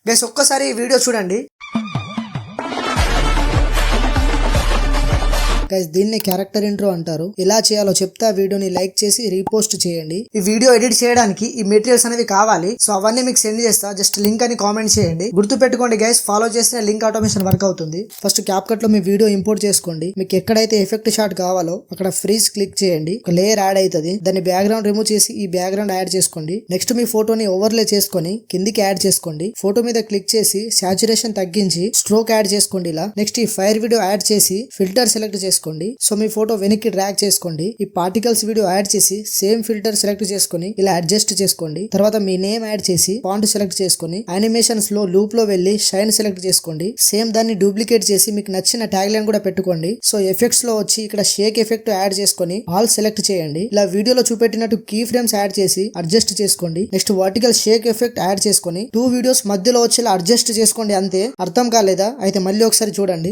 Guys ఒక్కసారి ఈ video చూడండి. గైస్ దీన్ని క్యారెక్టర్ ఇంట్రో అంటారు. ఎలా చేయాలో చెప్తే ఆ వీడియోని లైక్ చేసి రీపోస్ట్ చేయండి. ఈ వీడియో ఎడిట్ చేయడానికి ఈ మెటీరియల్స్ అనేవి కావాలి. సో అవన్నీ మీకు సెండ్ చేస్తా. జస్ట్ లింక్ అని కామెంట్ చేయండి. గుర్తు పెట్టుకోండి గైస్, ఫాలో చేసిన లింక్ ఆటోమేషన్ వర్క్ అవుతుంది. ఫస్ట్ క్యాప్కట్ లో మీ వీడియో ఇంపోర్ట్ చేసుకోండి. మీకు ఎక్కడైతే ఎఫెక్ట్ షాట్ కావాలో అక్కడ ఫ్రీజ్ క్లిక్ చేయండి. ఒక లేయర్ యాడ్ అవుతుంది. దాన్ని బ్యాక్గ్రౌండ్ రిమూవ్ చేసి ఈ బ్యాక్గ్రౌండ్ యాడ్ చేసుకోండి. నెక్స్ట్ మీ ఫోటోని ఓవర్లే చేసుకొని కిందికి యాడ్ చేసుకోండి. ఫోటో మీద క్లిక్ చేసి సాచురేషన్ తగ్గించి స్ట్రోక్ యాడ్ చేసుకోండి. ఇలా నెక్స్ట్ ఈ ఫైర్ వీడియో యాడ్ చేసి ఫిల్టర్ సెలెక్ట్ చేసుకోండి. సో మీ ఫోటో వెనక్కి డ్రాగ్ చేసుకోండి. ఈ పార్టికల్స్ వీడియో యాడ్ చేసి సేమ్ ఫిల్టర్ సెలెక్ట్ చేసుకొని ఇలా అడ్జస్ట్ చేసుకోండి. తర్వాత మీ నేమ్ యాడ్ చేసి ఫాంట్ సెలెక్ట్ చేసుకొని యానిమేషన్స్ లో లూప్ లో వెళ్లి షైన్ సెలెక్ట్ చేసుకోండి. సేమ్ దాన్ని డూప్లికేట్ చేసి మీకు నచ్చిన ట్యాగ్ లైన్ కూడా పెట్టుకోండి. సో ఎఫెక్ట్స్ లో వచ్చి ఇక్కడ షేక్ ఎఫెక్ట్ యాడ్ చేసుకొని ఆల్ సెలెక్ట్ చేయండి. ఇలా వీడియోలో చూపెట్టినట్టు కీ ఫ్రేమ్స్ యాడ్ చేసి అడ్జస్ట్ చేసుకోండి. Next vertical Sheikh effect add చేసుకొని 2 వీడియోస్ మధ్యలో వచ్చేలా అడ్జస్ట్ చేసుకోండి. అంతే. అర్థం కాలేదా? అయితే మళ్ళీ ఒకసారి చూడండి.